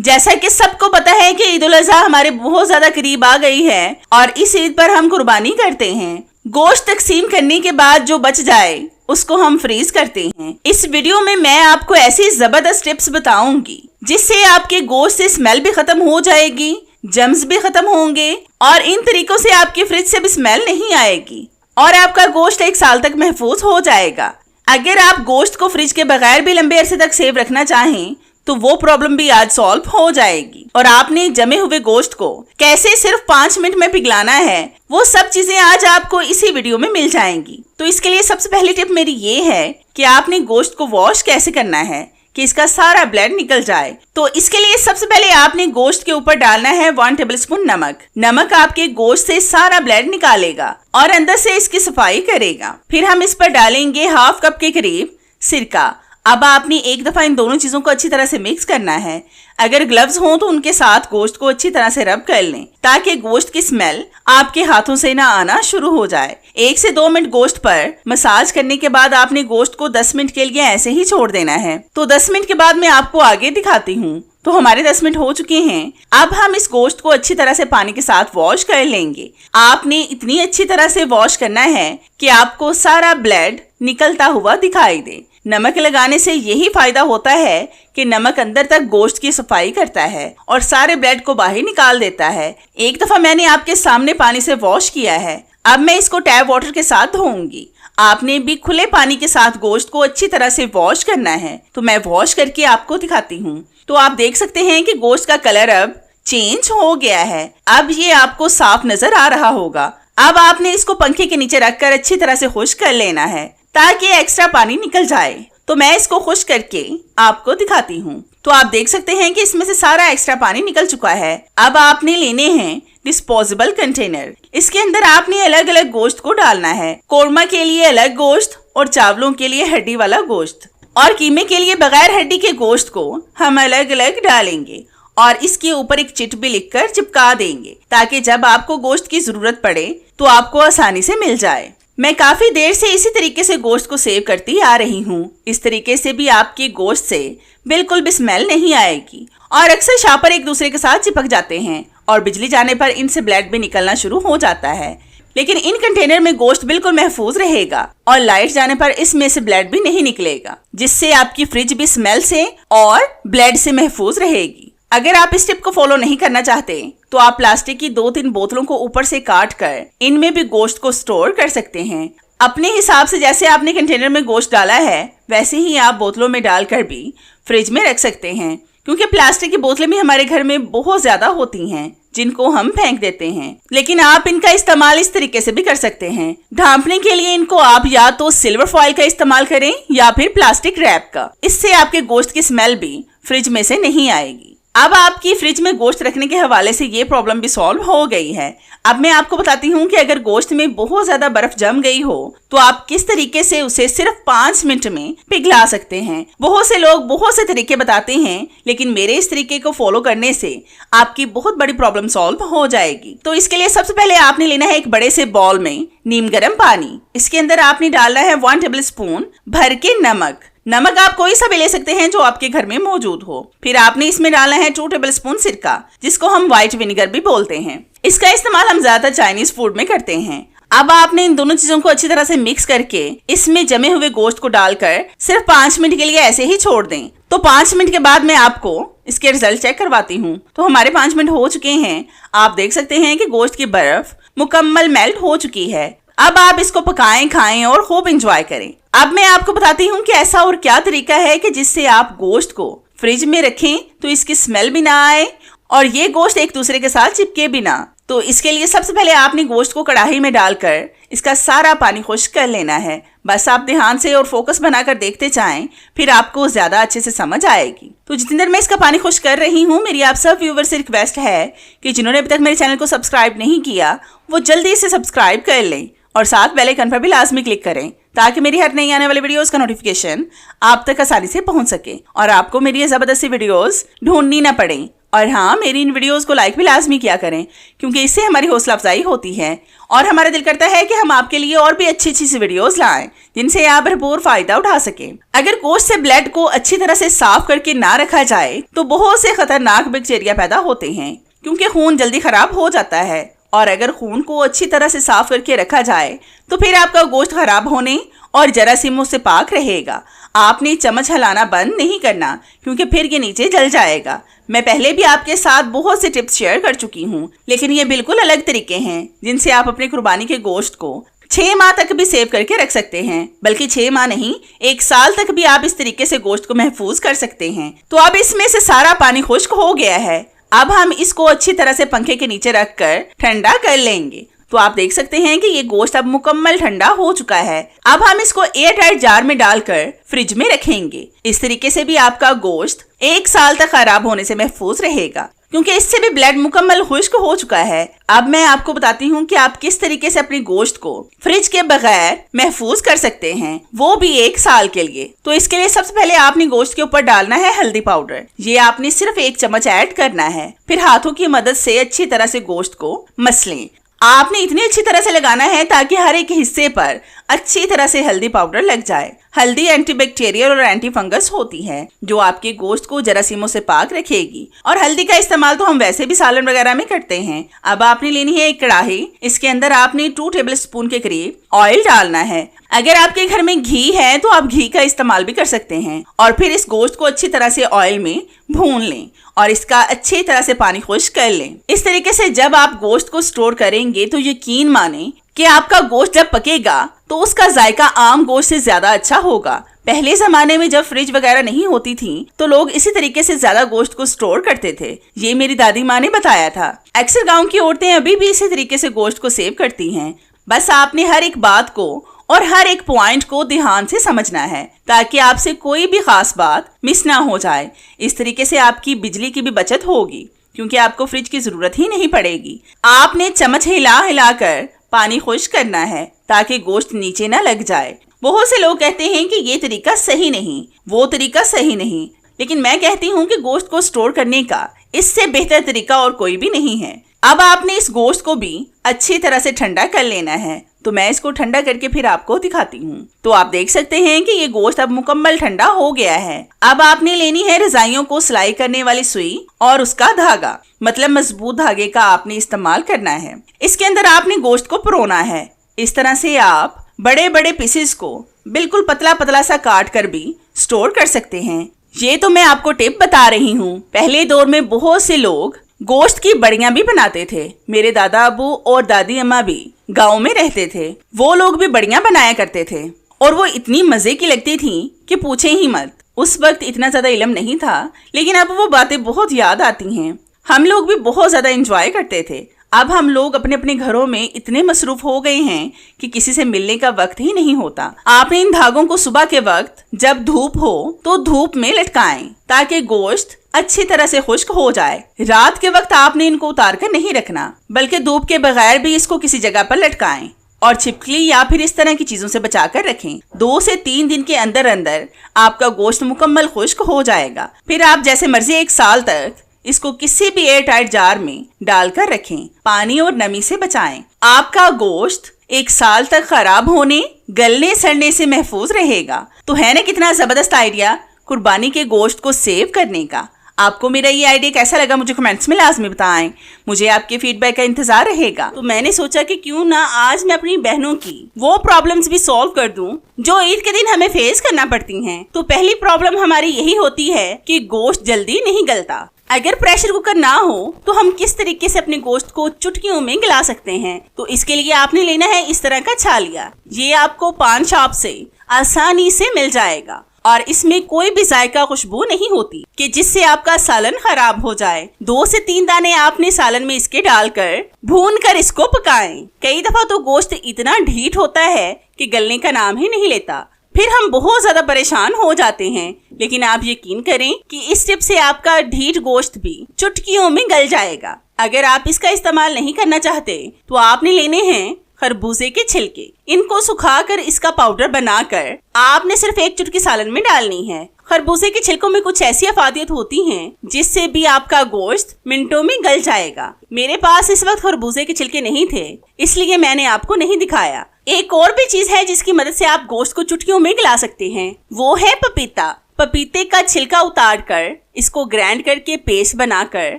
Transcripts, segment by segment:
जैसा कि सबको पता है कि ईद उल अज़हा हमारे बहुत ज्यादा करीब आ गई है और इस ईद पर हम कुर्बानी करते हैं। गोश्त तकसीम करने के बाद जो बच जाए उसको हम फ्रीज करते हैं। इस वीडियो में मैं आपको ऐसी जबरदस्त टिप्स बताऊंगी जिससे आपके गोश्त से स्मेल भी खत्म हो जाएगी, जम्स भी खत्म होंगे और इन तरीकों से आपकी फ्रिज से भी स्मेल नहीं आएगी और आपका गोश्त 1 साल तक महफूज हो जाएगा। अगर आप गोश्त को फ्रिज के बगैर भी लंबे अरसे तक सेव रखना चाहें तो वो प्रॉब्लम भी आज सॉल्व हो जाएगी। और आपने जमे हुए गोश्त को कैसे सिर्फ 5 मिनट में पिघलाना है वो सब चीजें आज आपको इसी वीडियो में मिल जाएंगी। तो इसके लिए सबसे पहली टिप मेरी ये है कि आपने गोश्त को वॉश कैसे करना है कि इसका सारा ब्लड निकल जाए। तो इसके लिए सबसे पहले आपने गोश्त के ऊपर डालना है 1 टेबलस्पून नमक। नमक आपके गोश्त से सारा ब्लड निकालेगा और अंदर से इसकी सफाई करेगा। फिर हम इस पर डालेंगे ½ कप के करीब सिरका। अब आपने एक दफा इन दोनों चीजों को अच्छी तरह से मिक्स करना है। अगर ग्लव्स हों तो उनके साथ गोश्त को अच्छी तरह से रब कर लें ताकि गोश्त की स्मेल आपके हाथों से ना आना शुरू हो जाए। 1 से 2 मिनट गोश्त पर मसाज करने के बाद आपने गोश्त को 10 मिनट के लिए ऐसे ही छोड़ देना है। तो 10 मिनट के बाद मैं आपको आगे दिखाती हूँ। तो हमारे 10 मिनट हो चुके हैं। अब हम इस गोश्त को अच्छी तरह से पानी के साथ वॉश कर लेंगे। आपने इतनी अच्छी तरह से वॉश करना है कि आपको सारा ब्लड निकलता हुआ दिखाई दे। नमक लगाने से यही फायदा होता है कि नमक अंदर तक गोश्त की सफाई करता है और सारे ब्लड को बाहर निकाल देता है। एक दफा मैंने आपके सामने पानी से वॉश किया है। अब मैं इसको टैप वाटर के साथ धोऊंगी। आपने भी खुले पानी के साथ गोश्त को अच्छी तरह से वॉश करना है। तो मैं वॉश करके आपको दिखाती हूँ। तो आप देख सकते हैं कि गोश्त का कलर अब चेंज हो गया है। अब ये आपको साफ नजर आ रहा होगा। अब आपने इसको पंखे के नीचे रखकर अच्छी तरह से खुश्क कर लेना है ताकि एक्स्ट्रा पानी निकल जाए। तो मैं इसको खुश्क करके आपको दिखाती हूँ। तो आप देख सकते हैं कि इसमें से सारा एक्स्ट्रा पानी निकल चुका है। अब आपने लेने हैं डिस्पोजेबल कंटेनर। इसके अंदर आपने अलग अलग गोश्त को डालना है। कोरमा के लिए अलग गोश्त और चावलों के लिए हड्डी वाला गोश्त और कीमे के लिए बगैर हड्डी के गोश्त को हम अलग अलग डालेंगे और इसके ऊपर एक चिट भी लिखकर चिपका देंगे ताकि जब आपको गोश्त की जरूरत पड़े तो आपको आसानी से मिल जाए। मैं काफी देर से इसी तरीके से गोश्त को सेव करती आ रही हूँ। इस तरीके से भी आपके गोश्त से बिल्कुल भी स्मेल नहीं आएगी। और अक्सर शापर एक दूसरे के साथ चिपक जाते हैं और बिजली जाने पर इनसे ब्लड भी निकलना शुरू हो जाता है। लेकिन इन कंटेनर में गोश्त बिल्कुल महफूज रहेगा और लाइट जाने पर इसमें से ब्लड भी नहीं निकलेगा, जिससे आपकी फ्रिज भी स्मेल से और ब्लड से महफूज रहेगी। अगर आप इस टिप को फॉलो नहीं करना चाहते तो आप प्लास्टिक की 2-3 बोतलों को ऊपर से काट कर इनमें भी गोश्त को स्टोर कर सकते हैं। अपने हिसाब से जैसे आपने कंटेनर में गोश्त डाला है वैसे ही आप बोतलों में डालकर भी फ्रिज में रख सकते हैं, क्योंकि प्लास्टिक की बोतलें भी हमारे घर में बहुत ज्यादा होती हैं जिनको हम फेंक देते हैं। लेकिन आप इनका इस्तेमाल इस तरीके से भी कर सकते हैं। ढांपने के लिए इनको आप या तो सिल्वर फॉइल का इस्तेमाल करें या फिर प्लास्टिक रैप का। इससे आपके गोश्त की स्मेल भी फ्रिज में से नहीं आएगी। अब आपकी फ्रिज में गोश्त रखने के हवाले से ये प्रॉब्लम भी सॉल्व हो गई है। अब मैं आपको बताती हूँ कि अगर गोश्त में बहुत ज्यादा बर्फ जम गई हो तो आप किस तरीके से उसे सिर्फ 5 मिनट में पिघला सकते हैं। बहुत से लोग बहुत से तरीके बताते हैं, लेकिन मेरे इस तरीके को फॉलो करने से आपकी बहुत बड़ी प्रॉब्लम सॉल्व हो जाएगी। तो इसके लिए सबसे पहले आपने लेना है एक बड़े से बाउल में नीम गर्म पानी। इसके अंदर आपने डालना है 1 टेबलस्पून भर के नमक। नमक आप कोई सा भी ले सकते हैं जो आपके घर में मौजूद हो। फिर आपने इसमें डालना है 2 टेबलस्पून सिरका, जिसको हम व्हाइट विनेगर भी बोलते हैं। इसका इस्तेमाल हम ज्यादातर चाइनीज फूड में करते हैं। अब आपने इन दोनों चीजों को अच्छी तरह से मिक्स करके इसमें जमे हुए गोश्त को डालकर सिर्फ 5 मिनट के लिए ऐसे ही छोड़ दें। तो 5 मिनट के बाद मैं आपको इसके रिजल्ट चेक करवाती हूँ। तो हमारे 5 मिनट हो चुके हैं। आप देख सकते हैं कि गोश्त की बर्फ मुकम्मल मेल्ट हो चुकी है। अब आप इसको पकाएं, खाएं और खूब एंजॉय करें। अब मैं आपको बताती हूँ कि ऐसा और क्या तरीका है कि जिससे आप गोश्त को फ्रिज में रखें तो इसकी स्मेल भी ना आए और ये गोश्त एक दूसरे के साथ चिपके भी ना। तो इसके लिए सबसे पहले आपने गोश्त को कढ़ाई में डालकर इसका सारा पानी खुश्क कर लेना है। बस आप ध्यान से और फोकस बनाकर देखते जाएं, फिर आपको ज्यादा अच्छे से समझ आएगी। तो जितनी देर मैं इसका पानी खुश्क कर रही हूँ, मेरी आप सब व्यूवर से रिक्वेस्ट है कि जिन्होंने अभी तक मेरे चैनल को सब्सक्राइब नहीं किया वो जल्दी से सब्सक्राइब कर लें और साथ बेल आइकन पर भी लाजमी क्लिक करें ताकि मेरी हर नई आने वाली वीडियोस का नोटिफिकेशन आप तक आसानी से पहुंच सके और आपको मेरी ये जबरदस्ती वीडियोस ढूंढनी ना पड़े और हाँ, मेरी इन वीडियोस को लाइक भी लाजमी किया करें, क्योंकि इससे हमारी हौसला अफजाई होती है और हमारा दिल करता है कि हम आपके लिए और भी अच्छी अच्छी सी वीडियोस लाएं जिनसे आप भरपूर फायदा उठा सकें। अगर गोश्त से ब्लड को अच्छी तरह से साफ करके ना रखा जाए तो बहुत से खतरनाक बैक्टीरिया पैदा होते हैं, क्योंकि खून जल्दी खराब हो जाता है। और अगर खून को अच्छी तरह से साफ करके रखा जाए तो फिर आपका गोश्त खराब होने और जरासीमों से पाक रहेगा। आपने चम्मच हिलाना बंद नहीं करना, क्योंकि फिर ये नीचे जल जाएगा। मैं पहले भी आपके साथ बहुत से टिप्स शेयर कर चुकी हूँ, लेकिन ये बिल्कुल अलग तरीके हैं जिनसे आप अपने कुर्बानी के गोश्त को 6 माह तक भी सेव करके रख सकते हैं। बल्कि 6 माह नहीं, 1 साल तक भी आप इस तरीके से गोश्त को महफूज कर सकते हैं। तो अब इसमें से सारा पानी खुश्क हो गया है। अब हम इसको अच्छी तरह से पंखे के नीचे रखकर ठंडा कर लेंगे। तो आप देख सकते हैं कि ये गोश्त अब मुकम्मल ठंडा हो चुका है। अब हम इसको एयर टाइट जार में डालकर फ्रिज में रखेंगे। इस तरीके से भी आपका गोश्त 1 साल तक खराब होने से महफूज रहेगा, क्योंकि इससे भी ब्लड मुकम्मल खुश्क हो चुका है। अब मैं आपको बताती हूँ कि आप किस तरीके से अपने गोश्त को फ्रिज के बगैर महफूज कर सकते हैं, वो भी 1 साल के लिए। तो इसके लिए सबसे पहले आपने गोश्त के ऊपर डालना है हल्दी पाउडर। ये आपने सिर्फ 1 चम्मच ऐड करना है। फिर हाथों की मदद से अच्छी तरह से गोश्त को मसलें। आपने इतनी अच्छी तरह से लगाना है ताकि हर एक हिस्से पर अच्छी तरह से हल्दी पाउडर लग जाए। हल्दी एंटीबैक्टीरियल और एंटी फंगस होती है, जो आपके गोश्त को जरासीमों से पाक रखेगी। और हल्दी का इस्तेमाल तो हम वैसे भी सालन वगैरह में करते हैं। अब आपने लेनी है एक कढ़ाई। इसके अंदर आपने 2 टेबल स्पून के करीब ऑयल डालना है। अगर आपके घर में घी है तो आप घी का इस्तेमाल भी कर सकते हैं। और फिर इस गोश्त को अच्छी तरह से ऑयल में भून लें और इसका अच्छी तरह से पानी खुश्क कर लें। इस तरीके से जब आप गोश्त को स्टोर करेंगे तो यकीन माने कि आपका गोश्त जब पकेगा तो उसका जायका आम गोश्त से ज्यादा अच्छा होगा। पहले जमाने में जब फ्रिज वगैरह नहीं होती थी तो लोग इसी तरीके से ज्यादा गोश्त को स्टोर करते थे। ये मेरी दादी माँ ने बताया था। अक्सर गांव की औरतें अभी भी इसी तरीके से गोश्त को सेव करती हैं। बस आपने हर एक बात को और हर एक पॉइंट को ध्यान से समझना है, ताकि आपसे कोई भी खास बात मिस ना हो जाए। इस तरीके से आपकी बिजली की भी बचत होगी, क्योंकि आपको फ्रिज की जरूरत ही नहीं पड़ेगी। आपने चम्मच हिला हिलाकर पानी खुश्क करना है ताकि गोश्त नीचे ना लग जाए। बहुत से लोग कहते हैं कि ये तरीका सही नहीं, वो तरीका सही नहीं, लेकिन मैं कहती हूँ कि गोश्त को स्टोर करने का इससे बेहतर तरीका और कोई भी नहीं है। अब आपने इस गोश्त को भी अच्छी तरह से ठंडा कर लेना है। तो मैं इसको ठंडा करके फिर आपको दिखाती हूँ। तो आप देख सकते हैं कि ये गोश्त अब मुकम्मल ठंडा हो गया है। अब आपने लेनी है रजाइयों को सिलाई करने वाली सुई और उसका धागा, मतलब मजबूत धागे का आपने इस्तेमाल करना है। इसके अंदर आपने गोश्त को परोना है। इस तरह से आप बड़े बड़े पीसेस को बिल्कुल पतला पतला सा काट कर भी स्टोर कर सकते हैं। ये तो मैं आपको टिप बता रही हूँ। पहले दौर में बहुत से लोग गोश्त की बड़ियां भी बनाते थे। मेरे दादा अबू और दादी अम्मा भी गांव में रहते थे। वो लोग भी बड़ियां बनाया करते थे और वो इतनी मजे की लगती थी कि पूछे ही मत। उस वक्त इतना ज्यादा इल्म नहीं था, लेकिन अब वो बातें बहुत याद आती हैं। हम लोग भी बहुत ज्यादा एंजॉय करते थे। अब हम लोग अपने अपने घरों में इतने मसरूफ हो गए हैं कि किसी से मिलने का वक्त ही नहीं होता। आपने इन धागों को सुबह के वक्त जब धूप हो तो धूप में लटकाएं, ताकि गोश्त अच्छी तरह से खुश्क हो जाए। रात के वक्त आपने इनको उतार कर नहीं रखना, बल्कि धूप के बगैर भी इसको किसी जगह पर लटकाएं और छिपकली या फिर इस तरह की चीजों से बचा कर रखें। 2 से 3 दिन के अंदर अंदर आपका गोश्त मुकम्मल खुश्क हो जाएगा। फिर आप जैसे मर्जी 1 साल तक इसको किसी भी एयर टाइट जार में डालकर रखें। पानी और नमी से बचाएं। आपका गोश्त 1 साल तक खराब होने, गलने सड़ने से महफूज रहेगा। तो है ना कितना जबरदस्त आइडिया कुर्बानी के गोश्त को सेव करने का। आपको मेरा ये आइडिया कैसा लगा मुझे कमेंट्स में लाजमी बताएं। मुझे आपके फीडबैक का इंतजार रहेगा। तो मैंने सोचा कि क्यों ना आज मैं अपनी बहनों की वो प्रॉब्लम्स भी सॉल्व कर दूं जो ईद के दिन हमें फेस करना पड़ती हैं। तो पहली प्रॉब्लम हमारी यही होती है कि गोश्त जल्दी नहीं गलता। अगर प्रेशर कुकर ना हो तो हम किस तरीके से अपने गोश्त को चुटकियों में गला सकते हैं। तो इसके लिए आपने लेना है इस तरह का छालिया। ये आपको पान शॉप से आसानी से मिल जाएगा और इसमें कोई भी जायका खुशबू नहीं होती कि जिससे आपका सालन खराब हो जाए। 2 से 3 दाने आपने सालन में इसके डालकर भून कर इसको पकाएं। कई दफा तो गोश्त इतना ढीठ होता है कि गलने का नाम ही नहीं लेता। फिर हम बहुत ज्यादा परेशान हो जाते हैं। लेकिन आप यकीन करें कि इस टिप से आपका ढीठ गोश्त भी चुटकियों में गल जाएगा। अगर आप इसका इस्तेमाल नहीं करना चाहते तो आपने लेने हैं खरबूजे के छिलके। इनको सुखाकर इसका पाउडर बनाकर आपने सिर्फ 1 चुटकी सालन में डालनी है। खरबूजे के छिलकों में कुछ ऐसी अफादियत होती हैं जिससे भी आपका गोश्त मिनटों में गल जाएगा। मेरे पास इस वक्त खरबूजे के छिलके नहीं थे, इसलिए मैंने आपको नहीं दिखाया। एक और भी चीज है जिसकी मदद से आप गोश्त को चुटकियों में गला सकते हैं, वो है पपीता। पपीते का छिलका उतार कर इसको ग्राइंड करके पेस्ट बनाकर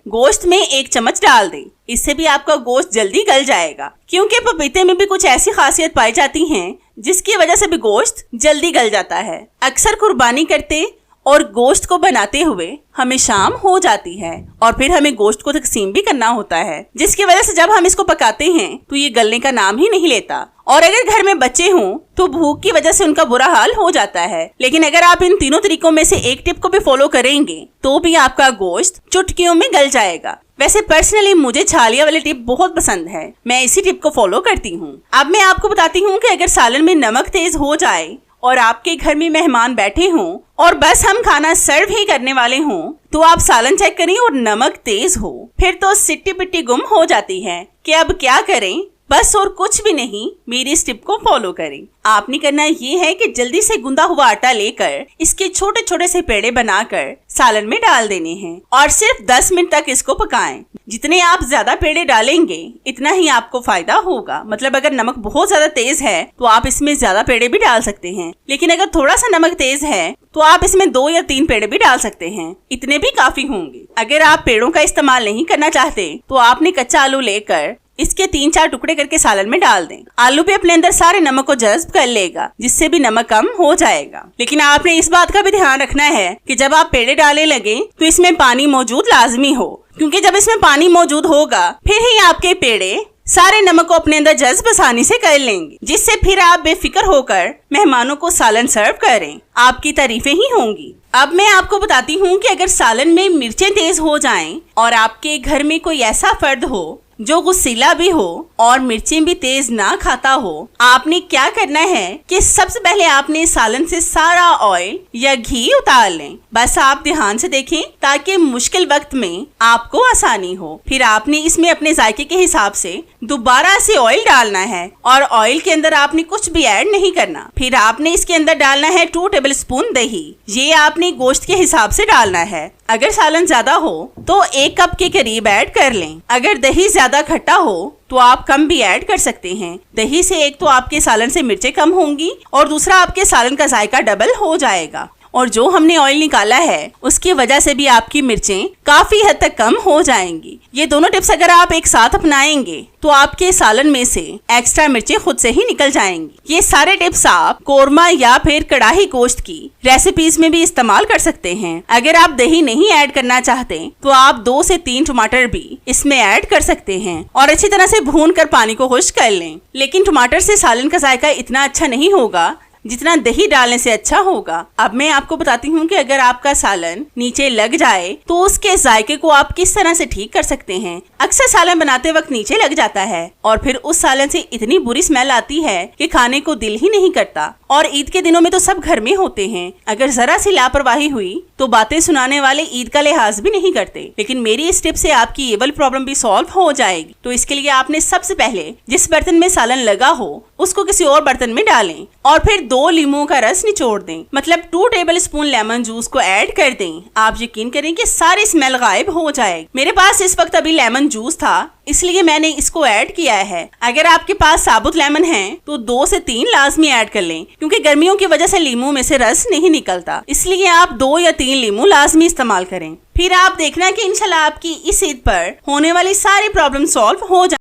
गोश्त में 1 चम्मच डाल दें। इससे भी आपका गोश्त जल्दी गल जाएगा, क्योंकि पपीते में भी कुछ ऐसी खासियत पाई जाती हैं जिसकी वजह से भी गोश्त जल्दी गल जाता है। अक्सर कुर्बानी करते और गोश्त को बनाते हुए हमें शाम हो जाती है और फिर हमें गोश्त को तकसीम भी करना होता है, जिसकी वजह से जब हम इसको पकाते हैं तो ये गलने का नाम ही नहीं लेता। और अगर घर में बच्चे हों तो भूख की वजह से उनका बुरा हाल हो जाता है। लेकिन अगर आप इन तीनों तरीकों में से एक टिप को भी फॉलो करेंगे तो भी आपका गोश्त चुटकियों में गल जाएगा। वैसे पर्सनली मुझे छालिया वाली टिप बहुत पसंद है, मैं इसी टिप को फॉलो करती हूँ। अब मैं आपको बताती हूँ कि अगर सालन में नमक तेज हो जाए और आपके घर में मेहमान बैठे हों और बस हम खाना सर्व ही करने वाले हों, तो आप सालन चेक करें और नमक तेज हो, फिर तो सिट्टी पिट्टी गुम हो जाती है कि अब क्या करें। बस और कुछ भी नहीं, मेरी इस टिप को फॉलो करें। आपने करना ये है कि जल्दी से गुंदा हुआ आटा लेकर इसके छोटे छोटे से पेड़े बनाकर सालन में डाल देने हैं और सिर्फ 10 मिनट तक इसको पकाएं। जितने आप ज्यादा पेड़े डालेंगे इतना ही आपको फायदा होगा। मतलब अगर नमक बहुत ज्यादा तेज है तो आप इसमें ज्यादा पेड़े भी डाल सकते हैं, लेकिन अगर थोड़ा सा नमक तेज है तो आप इसमें 2 या 3 पेड़े भी डाल सकते हैं, इतने भी काफी होंगे। अगर आप पेड़ों का इस्तेमाल नहीं करना चाहते तो आपने कच्चा आलू लेकर इसके 3-4 टुकड़े करके सालन में डाल दें। आलू भी अपने अंदर सारे नमक को जज्ब कर लेगा, जिससे भी नमक कम हो जाएगा। लेकिन आपने इस बात का भी ध्यान रखना है कि जब आप पेड़े डाले लगे तो इसमें पानी मौजूद लाजमी हो, क्योंकि जब इसमें पानी मौजूद होगा फिर ही आपके पेड़े सारे नमक को अपने अंदर जज्ब आसानी से कर लेंगे, जिससे फिर आप बेफिक्र होकर मेहमानों को सालन सर्व करें, आपकी तारीफें ही होंगी। अब मैं आपको बताती हूँ कि अगर सालन में मिर्चें तेज हो जाएं और आपके घर में कोई ऐसा फर्द हो जो गुस्सीला भी हो और मिर्चें भी तेज ना खाता हो, आपने क्या करना है कि सबसे पहले आपने सालन से सारा ऑयल या घी उतार लें। बस आप ध्यान से देखें ताकि मुश्किल वक्त में आपको आसानी हो। फिर आपने इसमें अपने जायके के हिसाब से दोबारा से ऑयल डालना है और ऑयल के अंदर आपने कुछ भी ऐड नहीं करना। फिर आपने इसके अंदर डालना है 2 टेबलस्पून दही। ये आपने गोश्त के हिसाब से डालना है। अगर सालन ज्यादा हो तो 1 कप के करीब ऐड कर लें। अगर दही ज्यादा खट्टा हो तो आप कम भी ऐड कर सकते हैं। दही से एक तो आपके सालन से मिर्चें कम होंगी और दूसरा आपके सालन का जायका डबल हो जाएगा। और जो हमने ऑयल निकाला है उसकी वजह से भी आपकी मिर्चें काफी हद तक कम हो जाएंगी। ये दोनों टिप्स अगर आप एक साथ अपनाएंगे तो आपके सालन में से एक्स्ट्रा मिर्चें खुद से ही निकल जाएंगी। ये सारे टिप्स आप कोरमा या फिर कड़ाही गोश्त की रेसिपीज में भी इस्तेमाल कर सकते हैं। अगर आप दही नहीं ऐड करना चाहते तो आप 2 से 3 टमाटर भी इसमें ऐड कर सकते हैं और अच्छी तरह से भून कर पानी को खुश्क कर लें। लेकिन टमाटर से सालन का जायका इतना अच्छा नहीं होगा जितना दही डालने से अच्छा होगा। अब मैं आपको बताती हूँ कि अगर आपका सालन नीचे लग जाए तो उसके जायके को आप किस तरह से ठीक कर सकते हैं। अक्सर सालन बनाते वक्त नीचे लग जाता है और फिर उस सालन से इतनी बुरी स्मेल आती है कि खाने को दिल ही नहीं करता। और ईद के दिनों में तो सब घर में होते हैं, अगर जरा सी लापरवाही हुई तो बातें सुनाने वाले ईद का लिहाज भी नहीं करते। लेकिन मेरी इस टिप से आपकी ये वाली प्रॉब्लम भी सॉल्व हो जाएगी। तो इसके लिए आपने सबसे पहले जिस बर्तन में सालन लगा हो उसको किसी और बर्तन में डालें और फिर 2 लीमों का रस निचोड़ दें। मतलब 2 टेबलस्पून लेमन जूस को ऐड कर दें। आप यकीन करें कि सारी स्मेल गायब हो जाएगी। मेरे पास इस वक्त अभी लेमन जूस था इसलिए मैंने इसको ऐड किया है। अगर आपके पास साबुत लेमन है तो 2 से 3 लाजमी ऐड कर लें, क्योंकि गर्मियों की वजह से लीमू में से रस नहीं निकलता, इसलिए आप 2 या 3 लीमू लाजमी इस्तेमाल करें। फिर आप देखना कि इंशाल्लाह आपकी इस ईद पर होने वाली सारी प्रॉब्लम सॉल्व हो जाए।